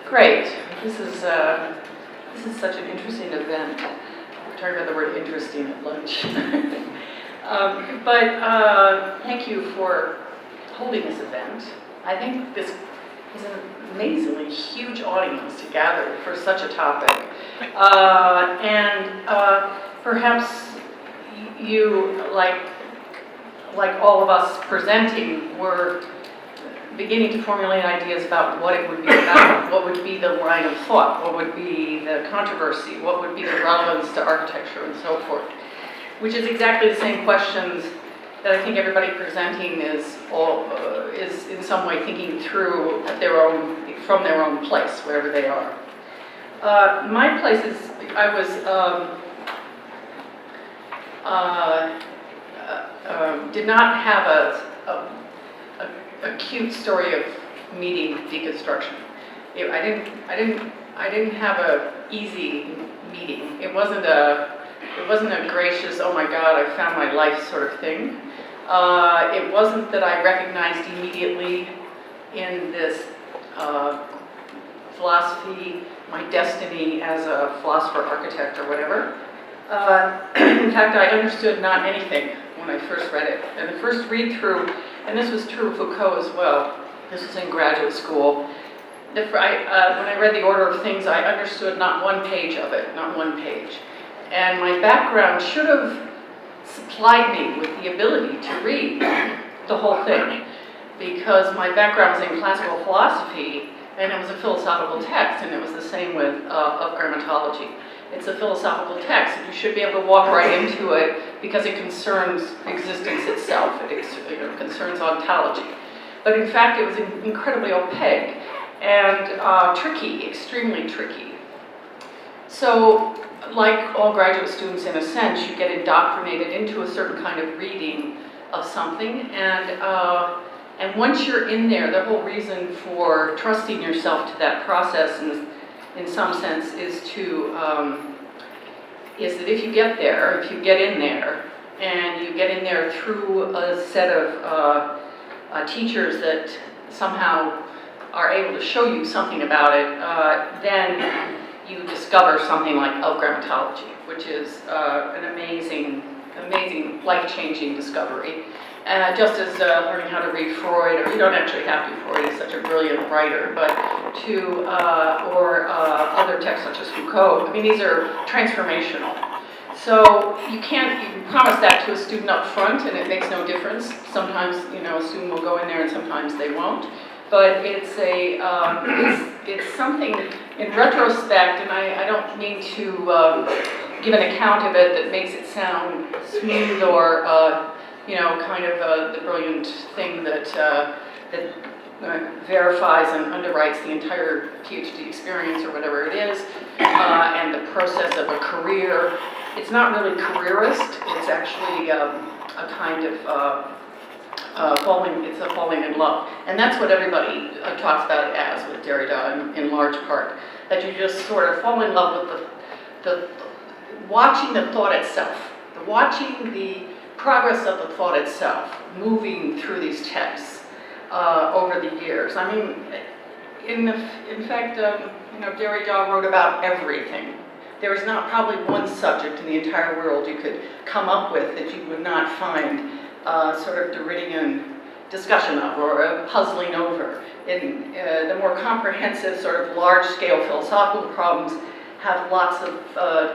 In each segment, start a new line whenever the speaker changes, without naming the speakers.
Great. This is such an interesting event. We're talking about the word interesting at lunch. But thank you for holding this event. I think this is an amazingly huge audience to gather for such a topic. And perhaps you, like all of us presenting, were beginning to formulate ideas about what it would be about, what would be the line of thought, what would be the controversy, what would be the relevance to architecture, and so forth, which is exactly the same questions that I think everybody presenting is in some way thinking through from their own place, wherever they are. My place is, I was did not have a cute story of meeting deconstruction. I didn't have a easy meeting. It wasn't a gracious, oh my God, I found my life sort of thing. It wasn't that I recognized immediately in this philosophy my destiny as a philosopher, architect, or whatever. In fact, I understood not anything when I first read it. And the first read through, and this was true of Foucault as well, this was in graduate school, when I read The Order of Things, I understood not one page of it, not one page. And my background should have supplied me with the ability to read the whole thing, because my background was in classical philosophy, and it was a philosophical text, and it was the same with of grammatology. It's a philosophical text, and you should be able to walk right into it because it concerns existence itself. It concerns ontology. But in fact, it was incredibly opaque and tricky, extremely tricky. So, like all graduate students, in a sense, you get indoctrinated into a certain kind of reading of something, and once you're in there, the whole reason for trusting yourself to that process, in some sense, is that if you get there, if you get in there, and you get in there through a set of teachers that somehow are able to show you something about it, then you discover something like grammatology, which is an amazing, life-changing discovery. Just as learning how to read Freud, or you don't actually have to, Freud is such a brilliant writer, but or other texts such as Foucault, I mean, these are transformational. So you can promise that to a student up front, and it makes no difference. Sometimes, a student will go in there and sometimes they won't. But it's it's something in retrospect, and I don't mean to give an account of it that makes it sound smooth or kind of the brilliant thing that verifies and underwrites the entire PhD experience or whatever it is, and the process of a career. It's not really careerist. It's actually a kind of falling in love. And that's what everybody talks about it as with Derrida in large part, that you just sort of fall in love with the watching the thought itself, watching the progress of the thought itself, moving through these texts over the years. I mean, in fact, Derrida wrote about everything. There is not probably one subject in the entire world you could come up with that you would not find sort of Derridian discussion of or puzzling over. The more comprehensive, sort of large-scale philosophical problems have lots of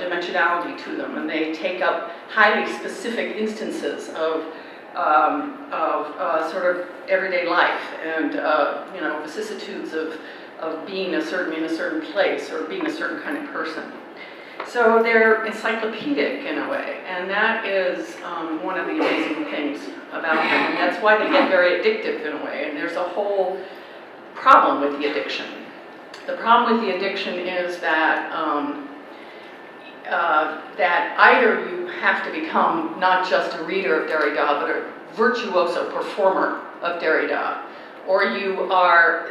dimensionality to them, and they take up highly specific instances of sort of everyday life and vicissitudes of being in a certain place or being a certain kind of person. So they're encyclopedic in a way, and that is one of the amazing things about them, and that's why they get very addictive in a way, and there's a whole problem with the addiction. The problem with the addiction is that that either you have to become not just a reader of Derrida, but a virtuoso performer of Derrida, or you are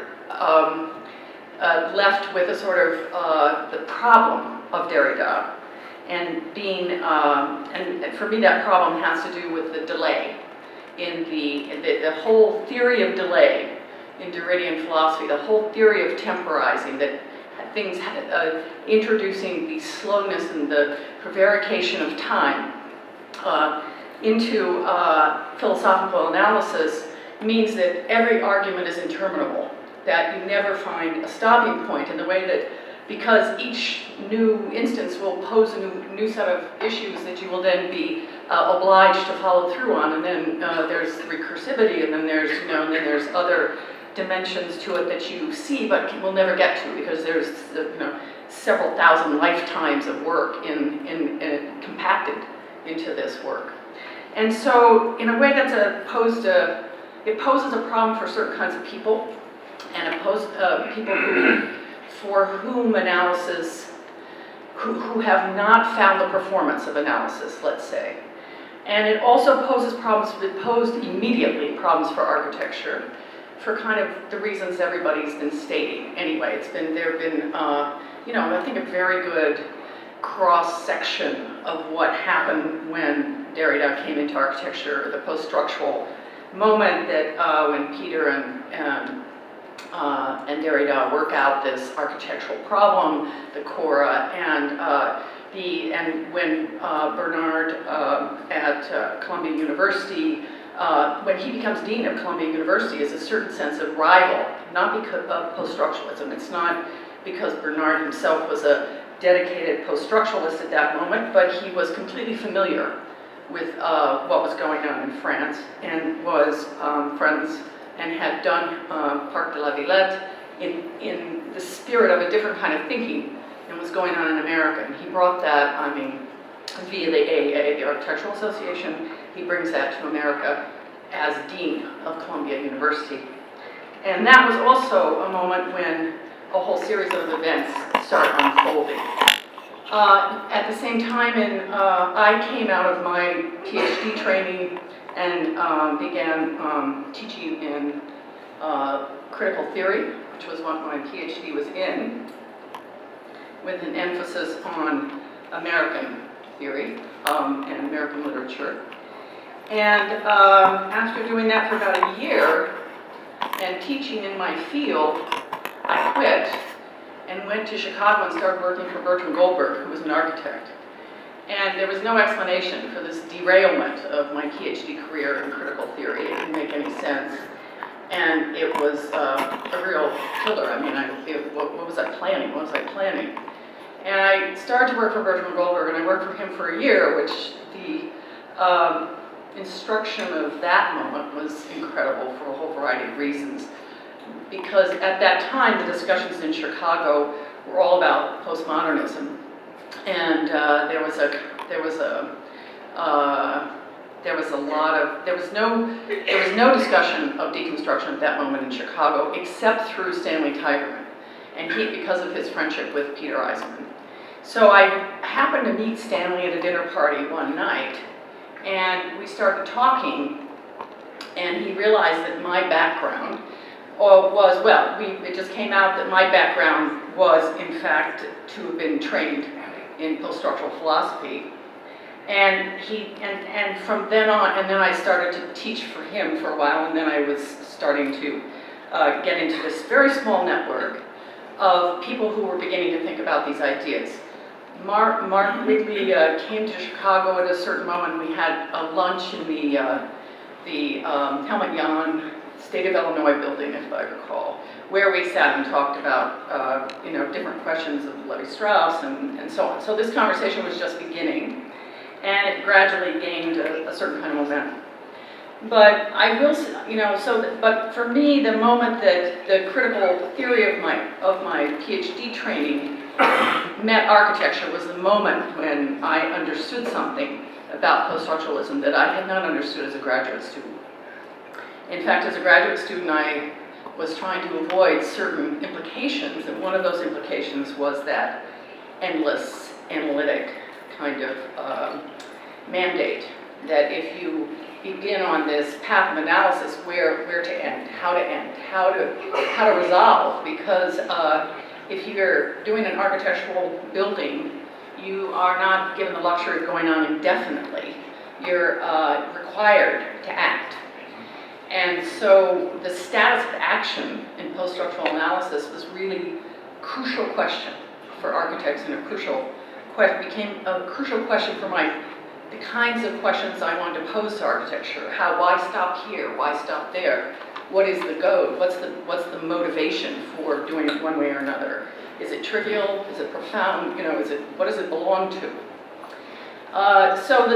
left with a sort of the problem of Derrida, and and for me that problem has to do with the delay in the whole theory of delay in Derridian philosophy, the whole theory of temporizing, that things, introducing the slowness and the prevarication of time into philosophical analysis means that every argument is interminable, that you never find a stopping point in the way that, because each new instance will pose a new set of issues that you will then be obliged to follow through on, and then there's recursivity, and then there's, and then there's other dimensions to it that you see but will never get to, because there's several thousand lifetimes of work compacted into this work. And so, in a way, that's it poses a problem for certain kinds of people, and it poses people for whom analysis, who have not found the performance of analysis, let's say. And it also poses problems, it posed immediately problems for architecture, for kind of the reasons everybody's been stating. Anyway, there have been, I think a very good cross-section of what happened when Derrida came into architecture, the post-structural moment that when Peter and Derrida work out this architectural problem, the Cora, and when Bernard at Columbia University, when he becomes dean of Columbia University, is a certain sense of rival, not because of post-structuralism. It's not because Bernard himself was a dedicated post-structuralist at that moment, but he was completely familiar with what was going on in France, and was friends and had done Parc de la Villette in the spirit of a different kind of thinking than was going on in America. And he brought that, via the AAA, the Architectural Association, he brings that to America as Dean of Columbia University. And that was also a moment when a whole series of events start unfolding. At the same time, I came out of my PhD training and began teaching in critical theory, which was what my PhD was in, with an emphasis on American theory and American literature. And after doing that for about a year and teaching in my field, I quit and went to Chicago and started working for Bertram Goldberg, who was an architect. And there was no explanation for this derailment of my PhD career in critical theory. It didn't make any sense. And it was a real killer. I mean, what was I planning? What was I planning? And I started to work for Bertram Goldberg, and I worked for him for a year, which the instruction of that moment was incredible for a whole variety of reasons. Because at that time, the discussions in Chicago were all about postmodernism, and there was no discussion of deconstruction at that moment in Chicago, except through Stanley Tigerman, and because of his friendship with Peter Eisenman. So I happened to meet Stanley at a dinner party one night, and we started talking, and he realized that my background it just came out that my background was, in fact, to have been trained in post-structural philosophy. And from then on, and then I started to teach for him for a while, and then I was starting to get into this very small network of people who were beginning to think about these ideas. Mark Wrigley came to Chicago at a certain moment. We had a lunch in the Helmut Jahn State of Illinois building, if I recall, where we sat and talked about different questions of Levi-Strauss and so on. So this conversation was just beginning, and it gradually gained a certain kind of momentum. But I will, but for me, the moment that the critical theory of my PhD training met architecture was the moment when I understood something about post-structuralism that I had not understood as a graduate student. In fact, as a graduate student, I was trying to avoid certain implications, and one of those implications was that endless analytic kind of mandate, that if you begin on this path of analysis, where to end, how to resolve, because if you're doing an architectural building, you are not given the luxury of going on indefinitely. You're required to act. And so the status of action in post-structural analysis was really a crucial question for architects, and became a crucial question for the kinds of questions I wanted to pose to architecture. Why stop here? Why stop there? What is the goal? What's the motivation for doing it one way or another? Is it trivial? Is it profound? What does it belong to? So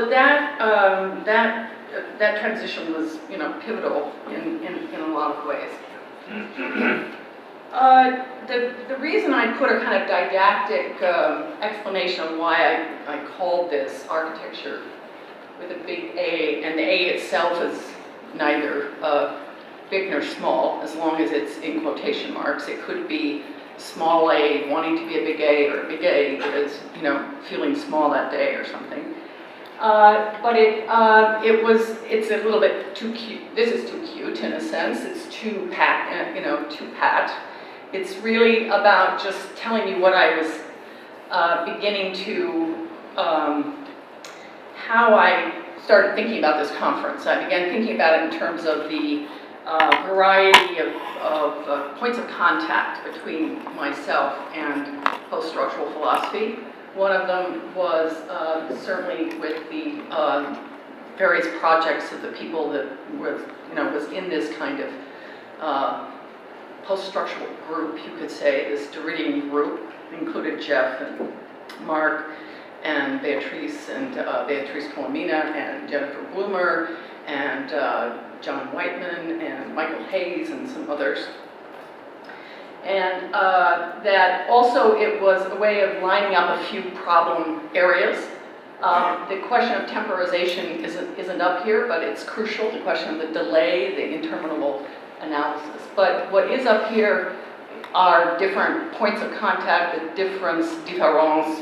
that transition was, pivotal in a lot of ways. The reason I put a kind of didactic explanation of why I called this architecture with a big A, and the A itself is neither big nor small, as long as it's in quotation marks. It could be small a wanting to be a big A, or a big A because, feeling small that day or something. But it's a little bit too cute. This is too cute in a sense. It's too pat, It's really about just telling you what I was beginning to, how I started thinking about this conference. I began thinking about it in terms of the variety of points of contact between myself and post-structural philosophy. One of them was certainly with the various projects of the people that was in this kind of post-structural group, you could say, this Derridian group. It included Jeff and Mark and Beatrice Colomina and Jennifer Bloomer and John Whiteman and Michael Hayes and some others. And that also it was a way of lining up a few problem areas. The question of temporization isn't up here, but it's crucial, the question of the delay, the interminable analysis. But what is up here are different points of contact, the difference,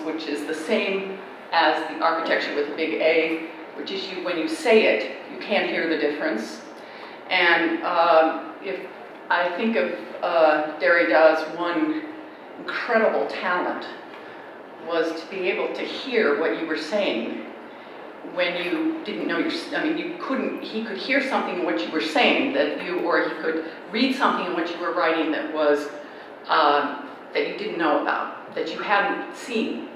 which is the same as the architecture with a big A, which is when you say it, you can't hear the difference. And if I think of Derrida's one incredible talent was to be able to hear what you were saying when you didn't know he could hear something in what you were saying or he could read something in what you were writing that was, that you didn't know about, that you hadn't seen,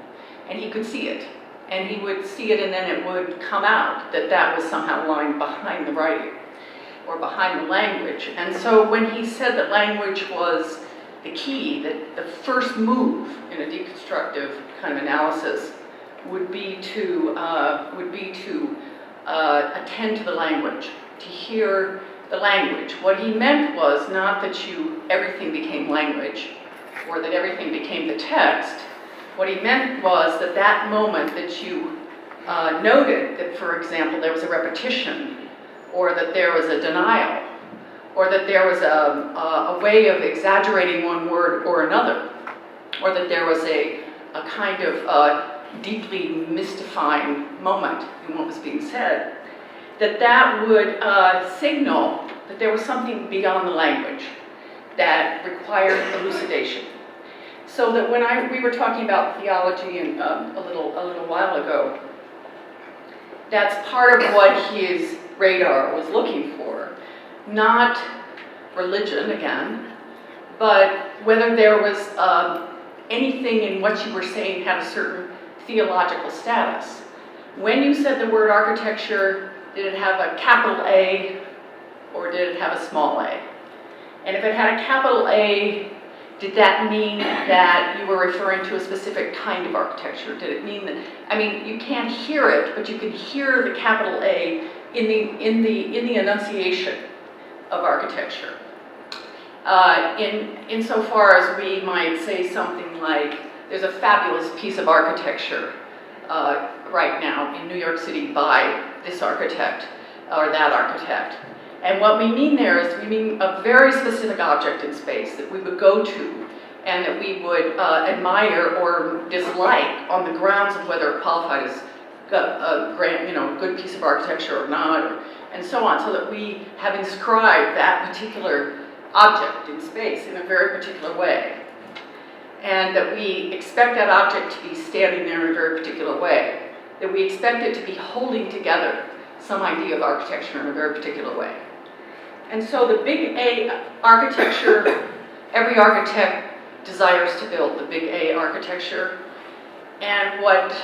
and he could see it. And he would see it and then it would come out that was somehow lying behind the writing or behind the language. And so when he said that language was the key, that the first move in a deconstructive kind of analysis would be to attend to the language, to hear the language. What he meant was not that everything became language or that everything became the text. What he meant was that moment that you noted that, for example, there was a repetition, or that there was a denial, or that there was a way of exaggerating one word or another, or that there was a kind of deeply mystifying moment in what was being said, that would signal that there was something beyond the language that required elucidation. So that when we were talking about theology a little while ago, that's part of what his radar was looking for. Not religion, again, but whether there was anything in what you were saying had a certain theological status. When you said the word architecture, did it have a capital A or did it have a small a? And if it had a capital A, did that mean that you were referring to a specific kind of architecture? Did it mean that, you can't hear it, but you can hear the capital A in the enunciation of architecture. Insofar as we might say something like, there's a fabulous piece of architecture right now in New York City by this architect or that architect. And what we mean there is we mean a very specific object in space that we would go to and that we would admire or dislike on the grounds of whether it qualified as a good piece of architecture or not, and so on, so that we have inscribed that particular object in space in a very particular way. And that we expect that object to be standing there in a very particular way. That we expect it to be holding together some idea of architecture in a very particular way. And so the big A architecture, every architect desires to build the big A architecture. And what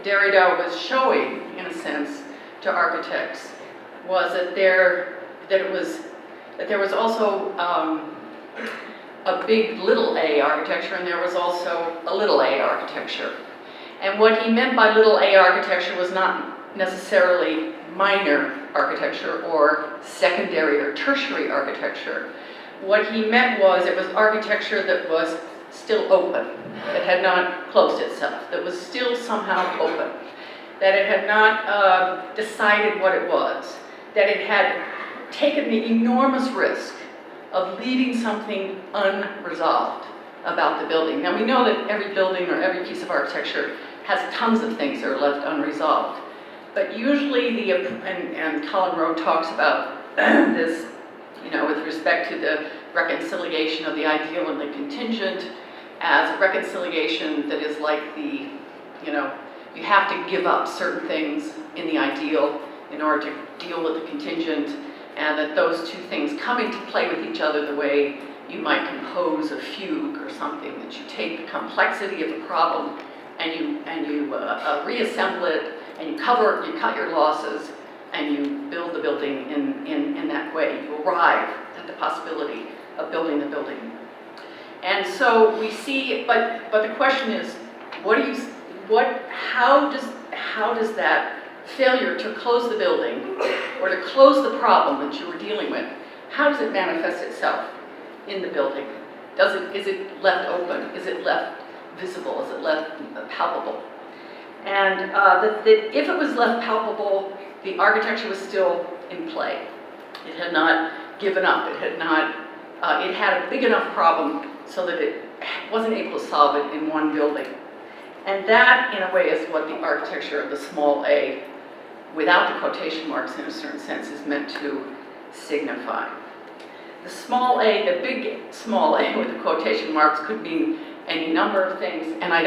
Derrida was showing, in a sense, to architects was that there was also a big little a architecture, and there was also a little a architecture. And what he meant by little a architecture was not necessarily minor architecture or secondary or tertiary architecture. What he meant was it was architecture that was still open, that had not closed itself, that was still somehow open, that it had not decided what it was, that it had taken the enormous risk of leaving something unresolved about the building. Now we know that every building or every piece of architecture has tons of things that are left unresolved. But usually and Colin Rowe talks about this, with respect to the reconciliation of the ideal and the contingent as a reconciliation that is like you have to give up certain things in the ideal in order to deal with the contingent, and that those two things come into play with each other the way you might compose a fugue or something, that you take the complexity of the problem and you reassemble it, and you cut your losses, and you build the building in that way. You arrive at the possibility of building the building. And so we see, but the question is, how does that failure to close the building or to close the problem that you were dealing with, how does it manifest itself in the building? Is it left open? Is it left visible? Is it left palpable? And if it was left palpable, the architecture was still in play. It had not given up. It had a big enough problem so that it wasn't able to solve it in one building. And that, in a way, is what the architecture of the small a, without the quotation marks in a certain sense, is meant to signify. The small a, the big small a with the quotation marks could mean any number of things, and I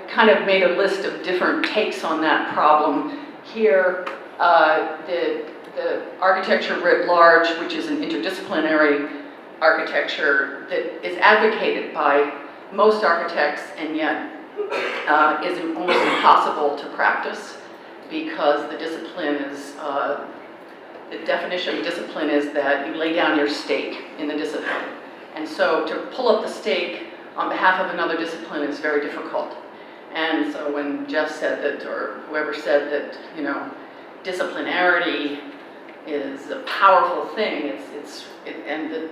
kind of made a list of different takes on that problem here. The architecture writ large, which is an interdisciplinary architecture that is advocated by most architects and yet is almost impossible to practice, because the discipline is, the definition of discipline is that you lay down your stake in the discipline. And so to pull up the stake on behalf of another discipline is very difficult. And so when Jeff said that, or whoever said that, disciplinarity is a powerful thing,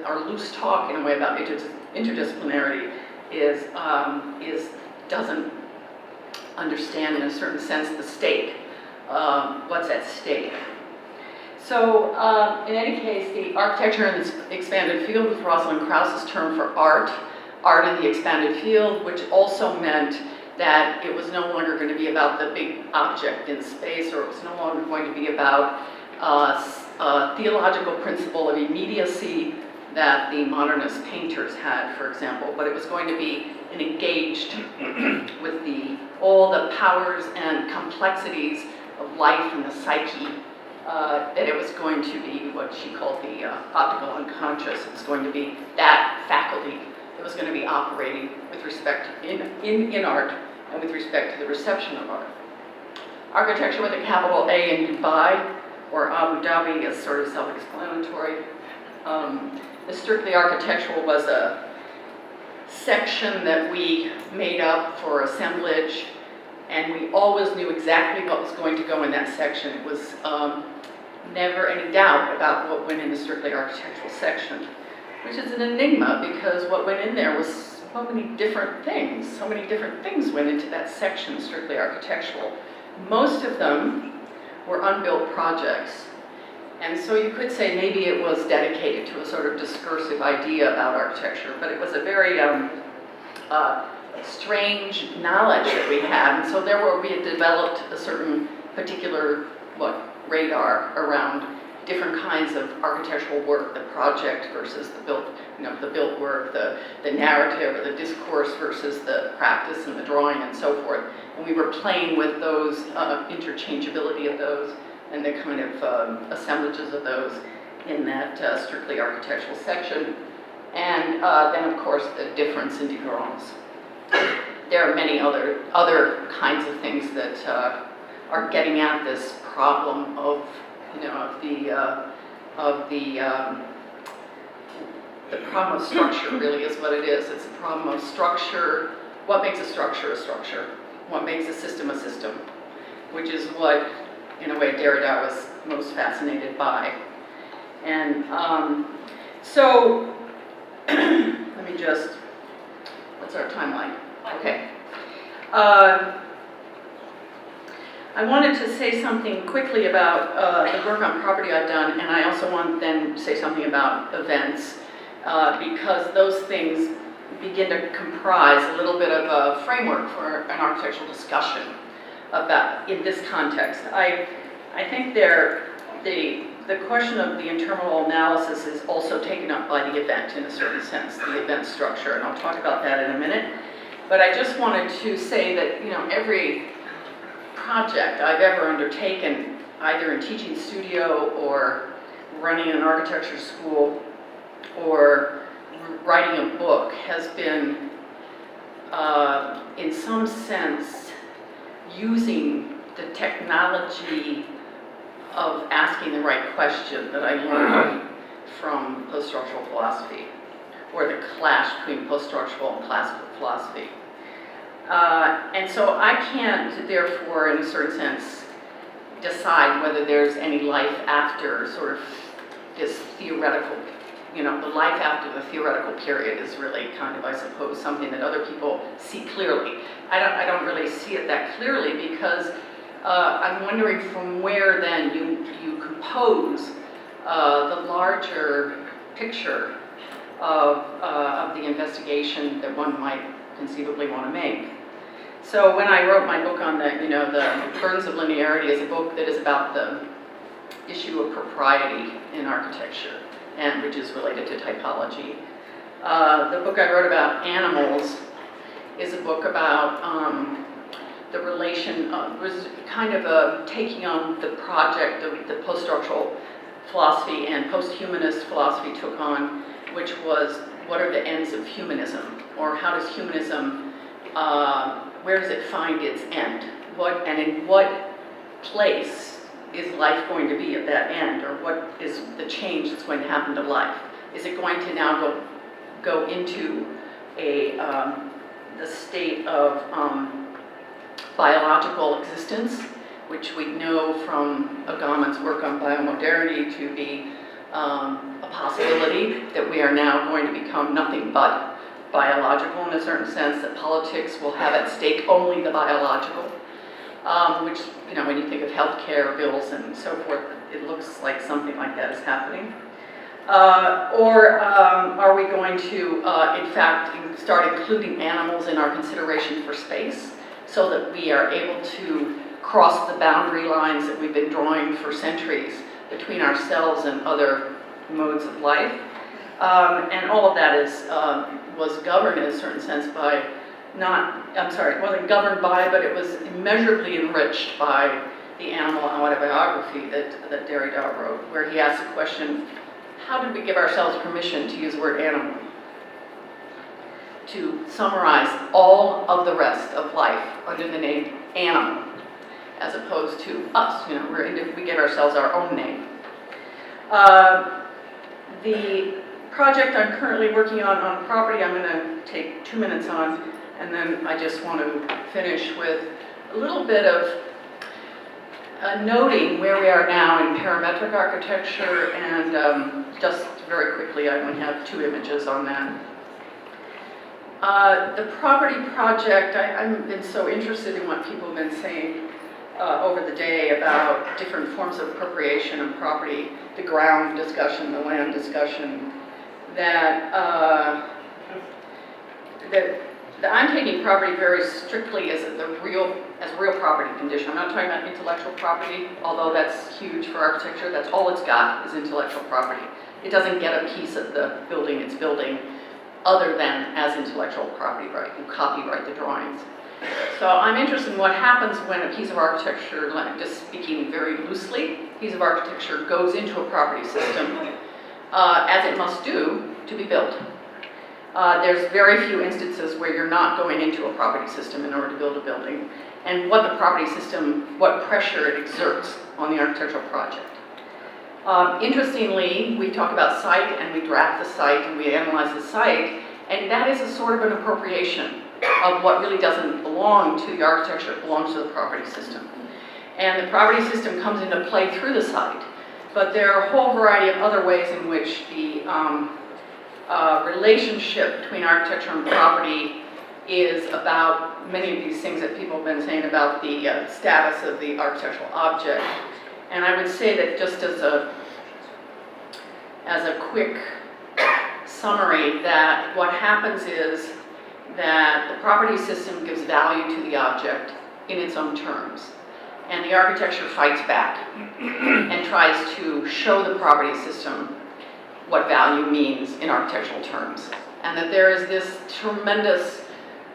our loose talk in a way about interdisciplinarity doesn't understand in a certain sense the stake, what's at stake. So in any case, the architecture in this expanded field was Rosalind Krauss's term for art in the expanded field, which also meant that it was no longer going to be about the big object in space, or it was no longer going to be about a theological principle of immediacy that the modernist painters had, for example, but it was going to be engaged with all the powers and complexities of life and the psyche, that it was going to be what she called the optical unconscious. It was going to be that faculty that was going to be operating with respect in art and with respect to the reception of art. Architecture with a capital A in Dubai or Abu Dhabi is sort of self-explanatory. The strictly architectural was a section that we made up for assemblage, and we always knew exactly what was going to go in that section. It was never any doubt about what went in the strictly architectural section, which is an enigma, because what went in there was so many different things. So many different things went into that section, strictly architectural. Most of them were unbuilt projects. And so you could say maybe it was dedicated to a sort of discursive idea about architecture, but it was a very strange knowledge that we had. And so we had developed a certain particular, radar around different kinds of architectural work, the project versus the built work, the narrative or the discourse versus the practice and the drawing and so forth. And we were playing with those interchangeability of those and the kind of assemblages of those. in that strictly architectural section. And then, of course, the difference in différance. There are many other kinds of things that are getting at this problem of, the problem of structure. Really is what it is. It's a problem of structure. What makes a structure a structure? What makes a system, which is what, in a way, Derrida was most fascinated by. And so, let me just, what's our timeline? Okay. I wanted to say something quickly about the work on property I've done, and I also want then to say something about events, because those things begin to comprise a little bit of a framework for an architectural discussion about in this context. I think the question of the interval analysis is also taken up by the event in a certain sense, the event structure, and I'll talk about that in a minute. But I just wanted to say that, every project I've ever undertaken, either in teaching studio or running an architecture school or writing a book, has been, in some sense, using the technology of asking the right question that I learned from post-structural philosophy, or the clash between post-structural and classical philosophy. And so I can't, therefore, in a certain sense, decide whether there's any life after sort of this theoretical, the life after the theoretical period is really kind of, I suppose, something that other people see clearly. I don't really see it that clearly, because I'm wondering from where then you compose the larger picture of the investigation that one might conceivably want to make. So when I wrote my book on the Burdens of Linearity, is a book that is about the issue of propriety in architecture, and which is related to typology. The book I wrote about animals is a book about the relation, was kind of taking on the project of the post-structural philosophy and post-humanist philosophy took on, which was, what are the ends of humanism? Or how does humanism, where does it find its end? And in what place is life going to be at that end? Or what is the change that's going to happen to life? Is it going to now go into the state of biological existence, which we know from Agamen's work on biomodernity to be a possibility, that we are now going to become nothing but biological in a certain sense, that politics will have at stake only the biological, which, when you think of healthcare bills and so forth, it looks like something like that is happening. Or are we going to, in fact, start including animals in our consideration for space, so that we are able to cross the boundary lines that we've been drawing for centuries between ourselves and other modes of life? And all of that was governed in a certain sense by it wasn't governed by, but it was immeasurably enriched by the animal autobiography that Derrida wrote, where he asked the question, how did we give ourselves permission to use the word animal? To summarize all of the rest of life under the name animal, as opposed to us, we give ourselves our own name. The project I'm currently working on property, I'm going to take 2 minutes on, and then I just want to finish with a little bit of noting where we are now in parametric architecture, and just very quickly, I only have 2 images on that. The property project, I've been so interested in what people have been saying over the day about different forms of appropriation of property, the ground discussion, the land discussion, that I'm taking property very strictly as a real property condition. I'm not talking about intellectual property, although that's huge for architecture. That's all it's got is intellectual property. It doesn't get a piece of the building it's building other than as intellectual property right. You copyright the drawings. So I'm interested in what happens when a piece of architecture, just speaking very loosely, a piece of architecture goes into a property system, as it must do to be built. There's very few instances where you're not going into a property system in order to build a building, and what the property system, what pressure it exerts on the architectural project. Interestingly, we talk about site and we draft the site and we analyze the site, and that is a sort of an appropriation of what really doesn't belong to the architecture, it belongs to the property system. And the property system comes into play through the site, but there are a whole variety of other ways in which the relationship between architecture and property is about many of these things that people have been saying about the status of the architectural object. And I would say that just as a quick summary, that what happens is that the property system gives value to the object in its own terms. And the architecture fights back and tries to show the property system what value means in architectural terms. And that there is this tremendous,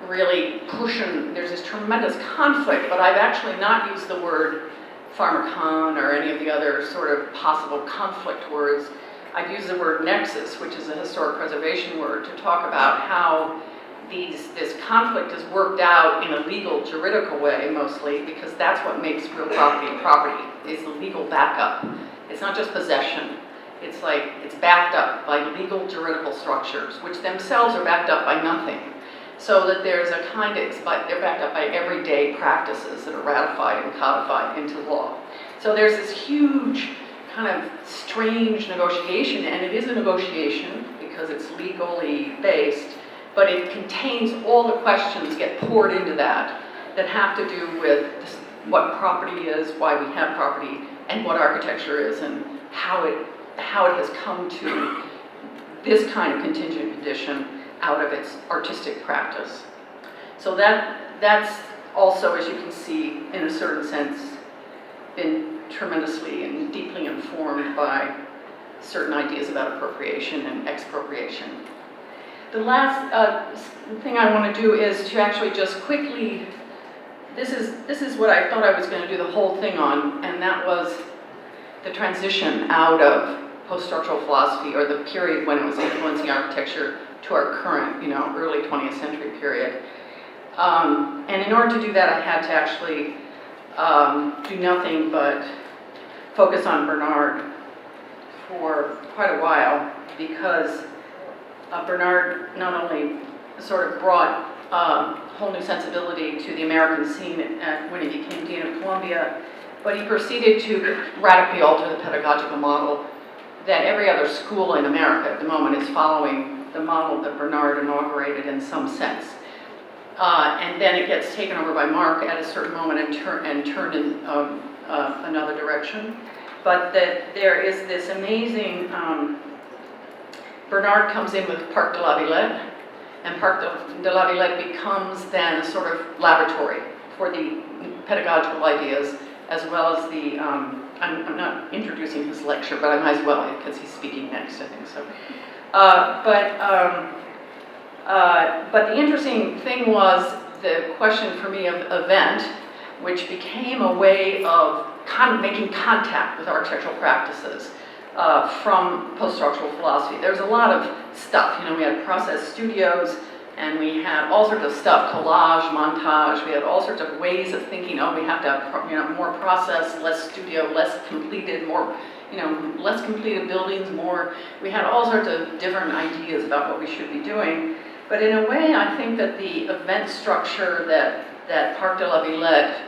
really pushing, there's this tremendous conflict, but I've actually not used the word pharmacon or any of the other sort of possible conflict words. I've used the word nexus, which is a historic preservation word, to talk about how this conflict is worked out in a legal, juridical way mostly, because that's what makes real property, is the legal backup. It's not just possession. It's like, it's backed up by legal, juridical structures, which themselves are backed up by nothing. So that there's a kind of, they're backed up by everyday practices that are ratified and codified into law. So there's this huge kind of strange negotiation, and it is a negotiation because it's legally based, but it contains all the questions get poured into that have to do with what property is, why we have property, and what architecture is, and how it has come to this kind of contingent condition out of its artistic practice. So that's also, as you can see, in a certain sense, been tremendously and deeply informed by certain ideas about appropriation and expropriation. The last thing I want to do is to actually just quickly, this is what I thought I was going to do the whole thing on, and that was the transition out of post-structural philosophy, or the period when it was influencing architecture, to our current, early 20th century period. And in order to do that, I had to actually do nothing but focus on Bernard for quite a while, because Bernard not only sort of brought a whole new sensibility to the American scene when he became Dean of Columbia, but he proceeded to radically alter the pedagogical model that every other school in America at the moment is following, the model that Bernard inaugurated in some sense. And then it gets taken over by Mark at a certain moment and turned in another direction. But that there is this amazing, Bernard comes in with Parc de la Villette, and Parc de la Villette becomes then a sort of laboratory for the pedagogical ideas, as well as the, I'm not introducing his lecture, but I might as well, because he's speaking next, I think so. But the interesting thing was the question for me of event, which became a way of making contact with architectural practices from post-structural philosophy. There's a lot of stuff, we had process studios, and we had all sorts of stuff, collage, montage, we had all sorts of ways of thinking, we have to have, more process, less studio, less completed, more, less completed buildings, more, we had all sorts of different ideas about what we should be doing. But in a way, I think that the event structure that Parc de la Villette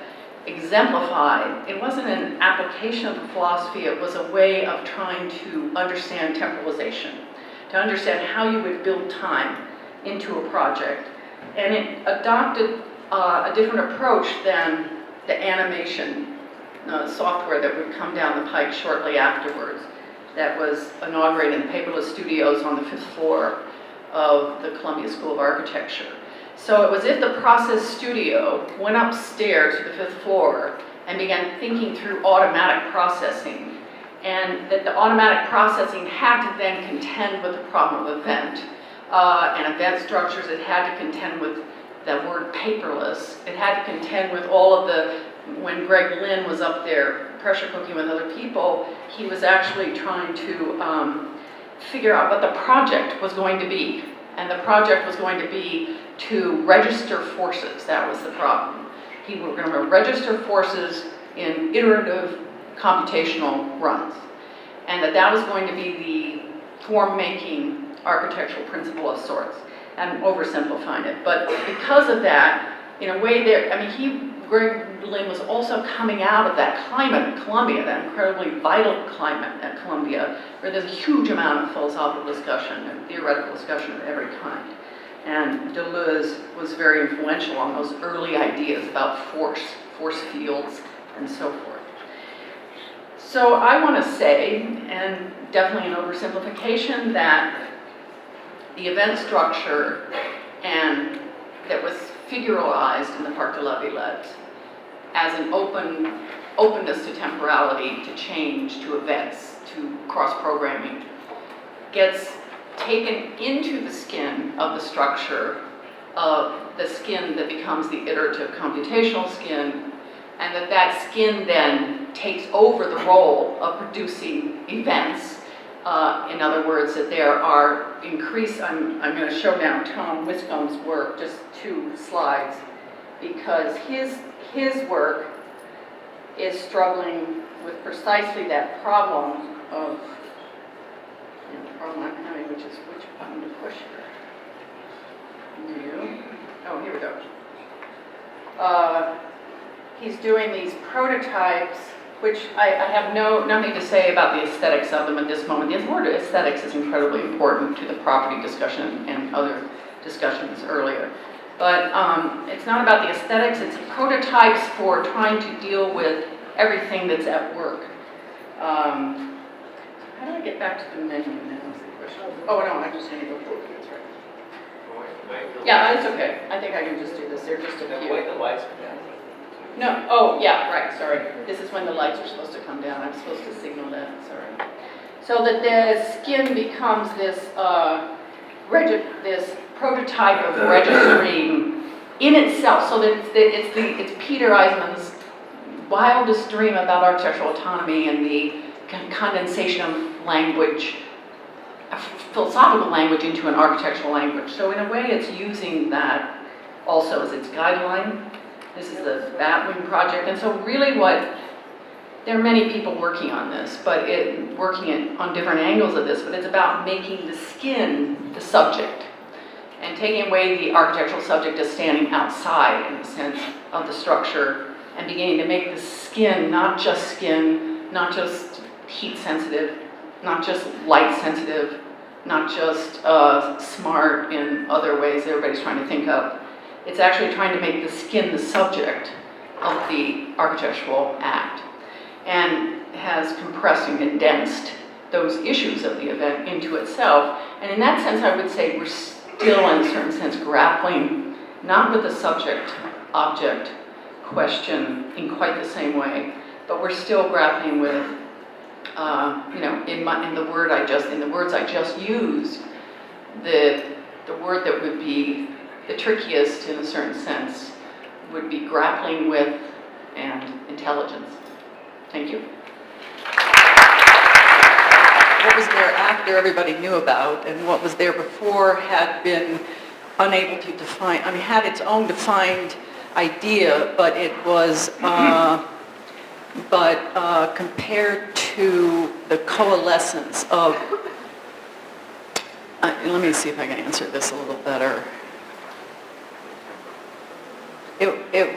exemplified, it wasn't an application of the philosophy, it was a way of trying to understand temporalization, to understand how you would build time into a project. And it adopted a different approach than the animation software that would come down the pike shortly afterwards, that was inaugurated in the paperless studios on the 5th floor of the Columbia School of Architecture. So it was as if the process studio went upstairs to the 5th floor and began thinking through automatic processing, and that the automatic processing had to then contend with the problem of event, and event structures. It had to contend with that word paperless. It had to contend with all of the, when Greg Lynn was up there pressure cooking with other people, he was actually trying to figure out what the project was going to be. And the project was going to be to register forces. That was the problem. He was going to register forces in iterative computational runs. And that was going to be the form-making architectural principle of sorts. I'm oversimplifying it. But because of that, in a way there, I mean, Greg Lynn was also coming out of that climate at Columbia, that incredibly vital climate at Columbia, where there's a huge amount of philosophical discussion and theoretical discussion of every kind. And Deleuze was very influential on those early ideas about force fields, and so forth. So I want to say, and definitely an oversimplification, that the event structure and that was figuralized in the Parc de la Villette as an openness to temporality, to change, to events, to cross-programming, gets taken into the skin of the structure, of the skin that becomes the iterative computational skin, and that skin then takes over the role of producing events. In other words, that there are I'm going to show now Tom Wiscomb's work, just 2 slides, because his work is struggling with precisely that problem of, the problem I'm having, which is which button to push here. New. Oh, here we go. He's doing these prototypes, which I have nothing to say about the aesthetics of them at this moment. The word aesthetics is incredibly important to the property discussion and other discussions earlier. But it's not about the aesthetics, it's prototypes for trying to deal with everything that's at work. How do I get back to the menu now? Is the question. Oh no, I'm just going to go forward. That's right. Yeah, it's okay. I think I can just do this. They're just a few.
Wait, the lights.
No, oh, yeah, right, sorry. This is when the lights are supposed to come down. I'm supposed to signal that, sorry. So that the skin becomes this prototype of registering in itself. So that it's Peter Eisman's wildest dream about architectural autonomy and the condensation of language, philosophical language, into an architectural language. So in a way, it's using that also as its guideline. This is the Batwing project, and so really there are many people working on this, but on different angles of this, but it's about making the skin the subject, and taking away the architectural subject as standing outside, in the sense of the structure, and beginning to make the skin, not just heat sensitive, not just light sensitive, not just smart in other ways everybody's trying to think of. It's actually trying to make the skin the subject of the architectural act, and has compressed and condensed those issues of the event into itself. And in that sense, I would say we're still, in a certain sense, grappling not with the subject-object question in quite the same way, but we're still grappling with, in the words I just used, the word that would be the trickiest, in a certain sense, would be grappling with and intelligence. Thank you. What was there after everybody knew about, and what was there before had been unable to define, had its own defined idea, but it was, compared to the coalescence of, let me see if I can answer this a little better. It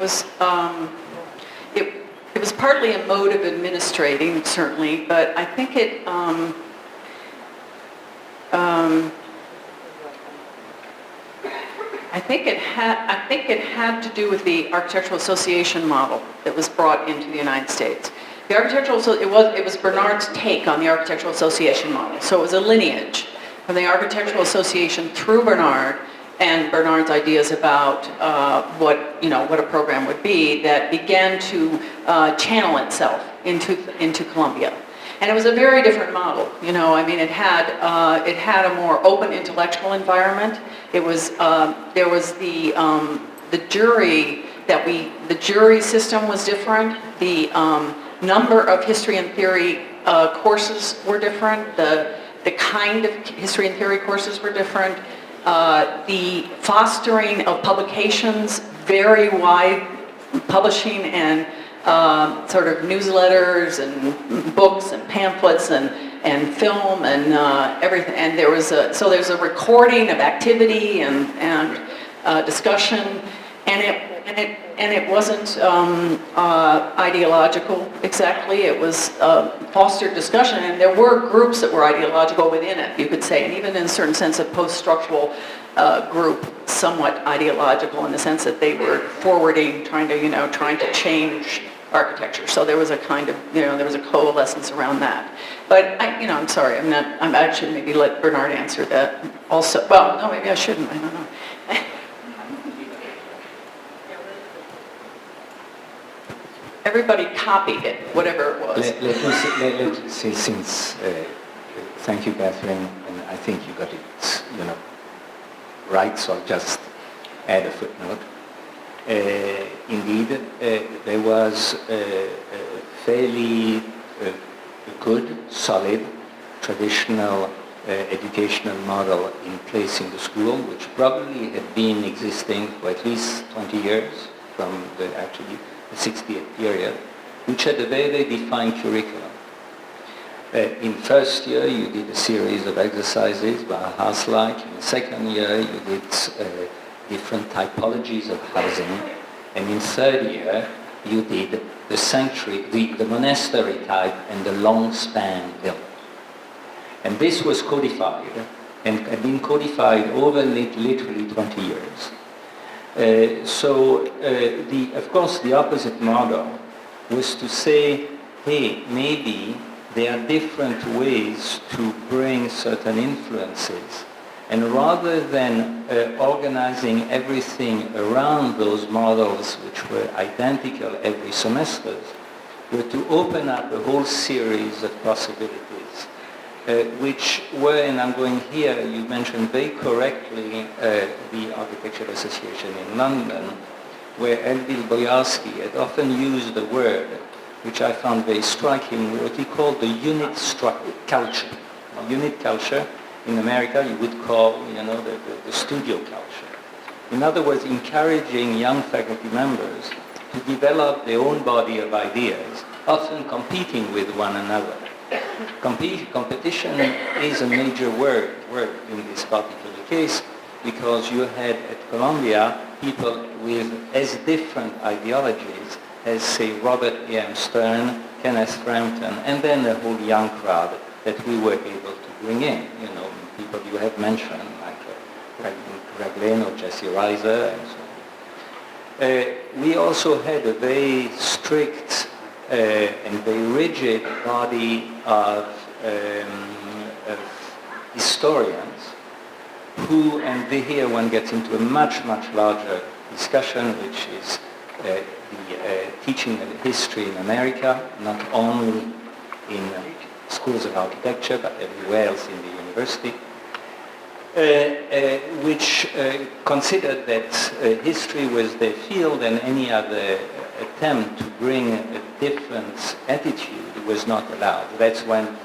was partly a mode of administrating, certainly, but I think it had to do with the architectural association model that was brought into the United States. The it was Bernard's take on the architectural association model. So it was a lineage from the architectural association through Bernard and Bernard's ideas about what a program would be, that began to channel itself into Columbia. And it was a very different model. It had a more open intellectual environment. It was there was the the jury system was different. The number of history and theory courses were different. The kind of history and theory courses were different. The fostering of publications, very wide publishing and sort of newsletters and books and pamphlets and film and everything. And there's a recording of activity and discussion, and it wasn't ideological exactly. It was fostered discussion, and there were groups that were ideological within it, you could say, and even in a certain sense a post-structural group, somewhat ideological in the sense that they were forwarding, trying to change architecture. So there was a kind of, there was a coalescence around that. But I'm sorry, I should maybe let Bernard answer that also. Well, no, maybe I shouldn't, I don't know. Everybody copied it, whatever it was.
Let me say, since, thank you, Catherine, and I think you got it, right, so I'll just add a footnote. Indeed, there was a fairly good, solid, traditional educational model in place in the school, which probably had been existing for at least 20 years from the 60th period, which had a very, very defined curriculum. In first year, you did a series of exercises by house-like. In second year, you did different typologies of housing. And in third year, you did the sanctuary, the monastery type and the long span build. And this was codified, and had been codified over literally 20 years. Of course, the opposite model was to say, hey, maybe there are different ways to bring certain influences. And rather than organizing everything around those models, which were identical every semester, were to open up a whole series of possibilities, which were, and I'm going here, you mentioned very correctly the Architectural Association in London, where Elvil Boyarsky had often used the word, which I found very striking, what he called the unit culture. Unit culture, in America, you would call, the studio culture. In other words, encouraging young faculty members to develop their own body of ideas, often competing with one another. Competition is a major word in this particular case, because you had at Columbia people with as different ideologies as, say, Robert A.M. Stern, Kenneth Frampton, and then a whole young crowd that we were able to bring in. People you have mentioned, like Greg Lane or Jesse Reiser, and so on. We also had a very strict and very rigid body of historians who, and here one gets into a much, much larger discussion, which is the teaching of history in America, not only in schools of architecture, but everywhere else in the university, which considered that history was their field, and any other attempt to bring a different attitude was not allowed. That's when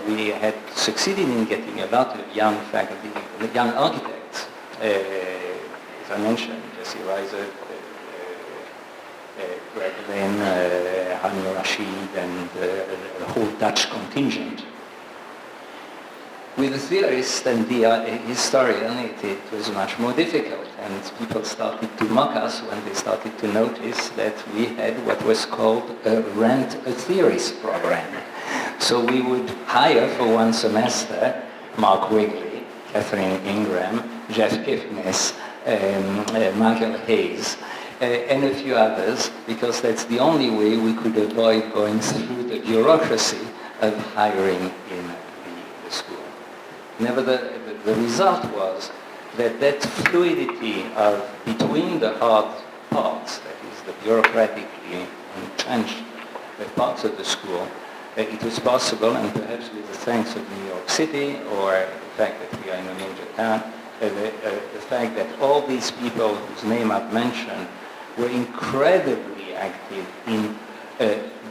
we had succeeded in getting a lot of young faculty, young architects, as I mentioned, Jesse Reiser, Greg Lynn, Hani Rashid, and a whole Dutch contingent. With the theorist and the historian, it was much more difficult, and people started to mock us when they started to notice that we had what was called a rent a theorist program. So we would hire for one semester Mark Wigley, Catherine Ingraham, Jeff Kipnis, Michael Hayes, and a few others, because that's the only way we could avoid going through the bureaucracy of hiring in the school. Nevertheless, the result was that fluidity of between the hard parts, that is the bureaucratically entrenched parts of the school, it was possible, and perhaps with the thanks of New York City or the fact that we are in a major town, the fact that all these people whose name I've mentioned were incredibly active in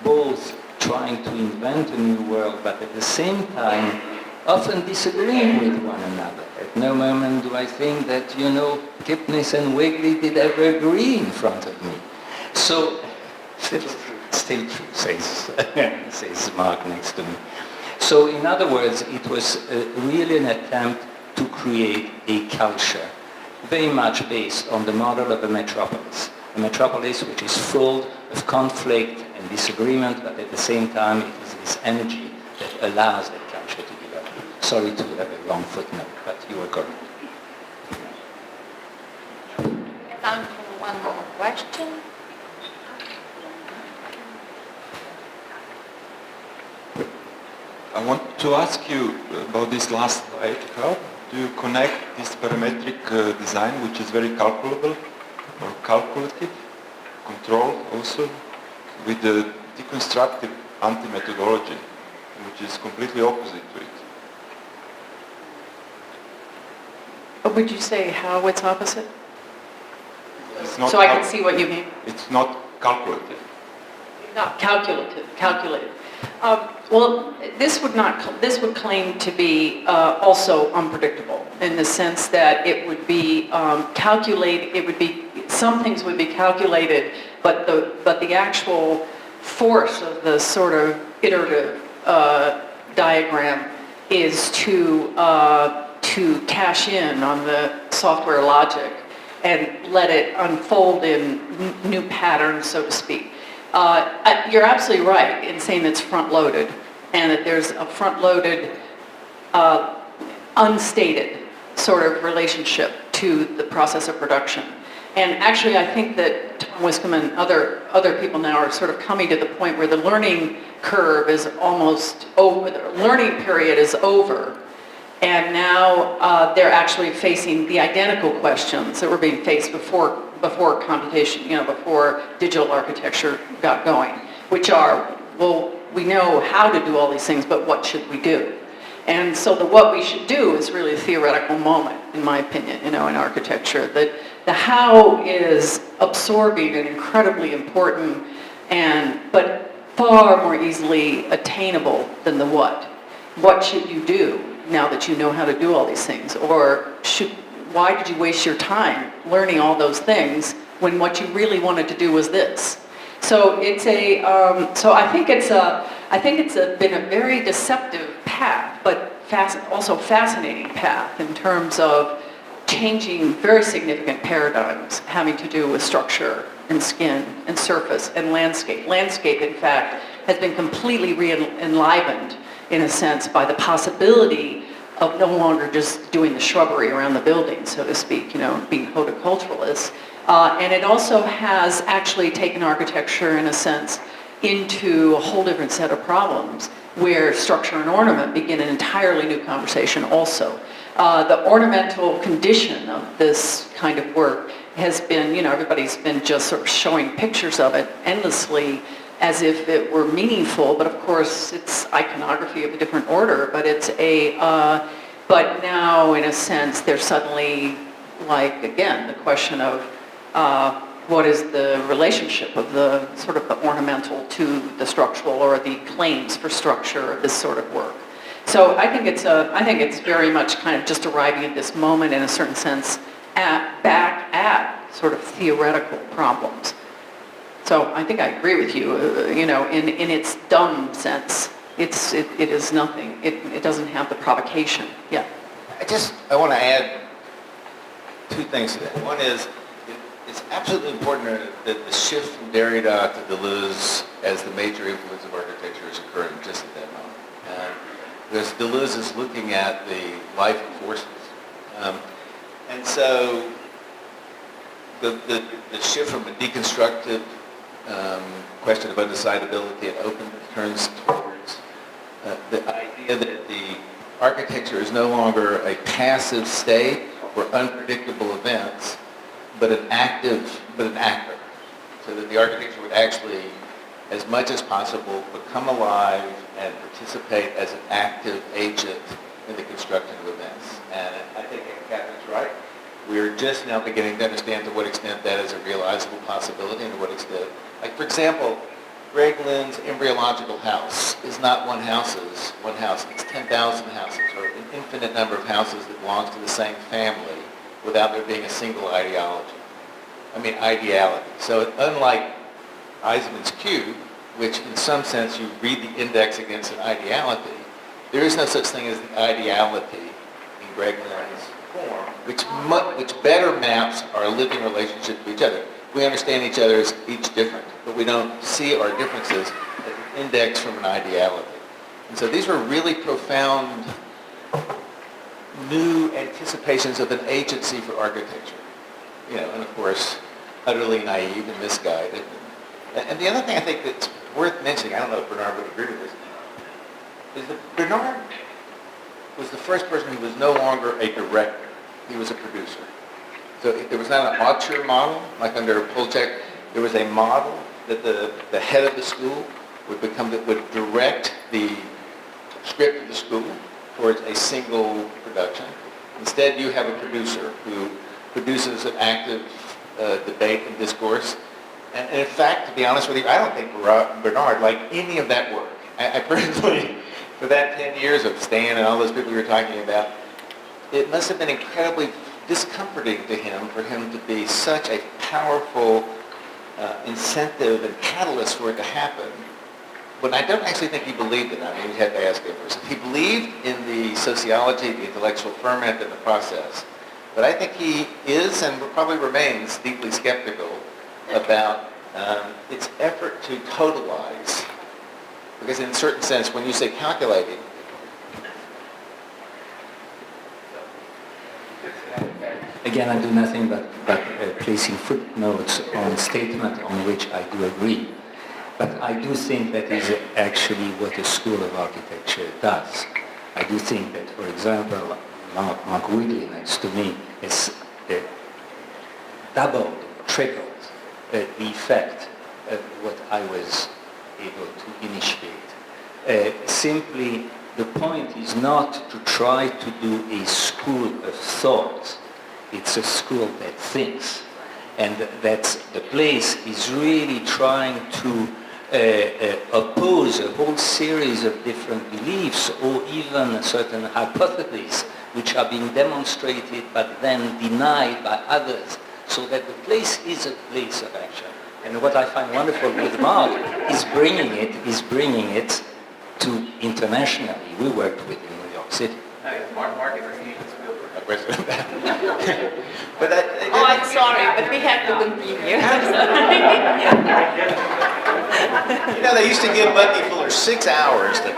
both trying to invent a new world, but at the same time often disagreeing with one another. At no moment do I think that, Kipnis and Wegley did ever agree in front of me. So, still true, says Mark next to me. So, in other words, it was really an attempt to create a culture, very much based on the model of a metropolis which is full of conflict and disagreement, but at the same time it is this energy that allows that culture to develop. Sorry to have a wrong footnote, but you were correct.
Time for one more question.
I want to ask you about this last slide. How do you connect this parametric design, which is very calculable or calculative, control also, with the deconstructive anti-methodology, which is completely opposite to it?
Would you say how it's opposite?
It's not
So I can see what you mean.
It's not calculative.
Not calculated. Well, this would claim to be also unpredictable in the sense that it would be some things would be calculated, but the actual force of the sort of iterative diagram is to cash in on the software logic and let it unfold in new patterns, so to speak. You're absolutely right in saying it's front-loaded, and that there's a front-loaded, unstated sort of relationship to the process of production. And actually, I think that Tom Wiscombe and other people now are sort of coming to the point where the learning curve is almost over, the learning period is over, and now they're actually facing the identical questions that were being faced before computation, before digital architecture got going, which are, well, we know how to do all these things, but what should we do? And so what we should do is really a theoretical moment, in my opinion, in architecture. That the how is absorbing and incredibly important, but far more easily attainable than the what. What should you do now that you know how to do all these things? Or why did you waste your time learning all those things when what you really wanted to do was this? So it's so I think it's been a very deceptive path, but also fascinating path in terms of changing very significant paradigms having to do with structure and skin and surface and landscape. Landscape, in fact, has been completely re-enlivened in a sense by the possibility of no longer just doing the shrubbery around the building, so to speak, being horticulturalists. And it also has actually taken architecture, in a sense, into a whole different set of problems where structure and ornament begin an entirely new conversation also. The ornamental condition of this kind of work has been, everybody's been just sort of showing pictures of it endlessly as if it were meaningful, but of course it's iconography of a different order, but but now in a sense there's suddenly, like, again, the question of what is the relationship of the sort of the ornamental to the structural, or the claims for structure of this sort of work. So I think it's very much kind of just arriving at this moment in a certain sense back at sort of theoretical problems. So I think I agree with you, in its dumb sense, it is nothing. It doesn't have the provocation. Yeah.
I want to add two things to that. One is, it's absolutely important that the shift from Derrida to Deleuze as the major influence of architecture is occurring just at that moment. Because Deleuze is looking at the life of forces. And so the shift from a deconstructive question of undecidability and openness turns towards the idea that the architecture is no longer a passive state for unpredictable events, but an actor. So that the architecture would actually, as much as possible, become alive and participate as an active agent in the construction of events. And I think Catherine's right. We're just now beginning to understand to what extent that is a realizable possibility and to what extent, like for example, Greg Lynn's embryological house is not one house, it's 10,000 houses, or an infinite number of houses that belongs to the same family without there being a single ideology. I mean, ideality. So unlike Eisenman's cube, which in some sense you read the index against an ideality, there is no such thing as the ideality in Greg Lynn's form, which better maps our living relationship to each other. We understand each other as each different, but we don't see our differences as an index from an ideality. And so these were really profound new anticipations of an agency for architecture. You know, and of course, utterly naive and misguided. And the other thing I think that's worth mentioning, I don't know if Bernard would agree with this, is that Bernard was the first person who was no longer a director. He was a producer. So there was not an auteur model, like under Polchek. There was a model that the head of the school would direct the script of the school towards a single production. Instead, you have a producer who produces an active debate and discourse. And in fact, to be honest with you, I don't think Bernard liked any of that work. I personally, for that 10 years of Stan and all those people you were talking about, it must have been incredibly discomforting to him for him to be such a powerful incentive and catalyst for it to happen. But I don't actually think he believed it. I mean, you had to ask him first. He believed in the sociology, the intellectual ferment, and the process. But I think he is and probably remains deeply skeptical about its effort to totalize. Because in a certain sense, when you say calculating,
Again, I do nothing but placing footnotes on a statement on which I do agree. But I do think that is actually what a school of architecture does. I do think that, for example, Mark Wigley next to me has doubled, tripled the effect of what I was able to initiate. Simply, the point is not to try to do a school of thought. It's a school that thinks. And that's the place is really trying to oppose a whole series of different beliefs or even certain hypotheses which are being demonstrated but then denied by others, so that the place is a place of action. And what I find wonderful with Mark is bringing it to internationally. We worked with in New York City.
Mark is but
Oh, I'm sorry, but we have to continue.
you know, they used to give Bucky Fuller 6 hours to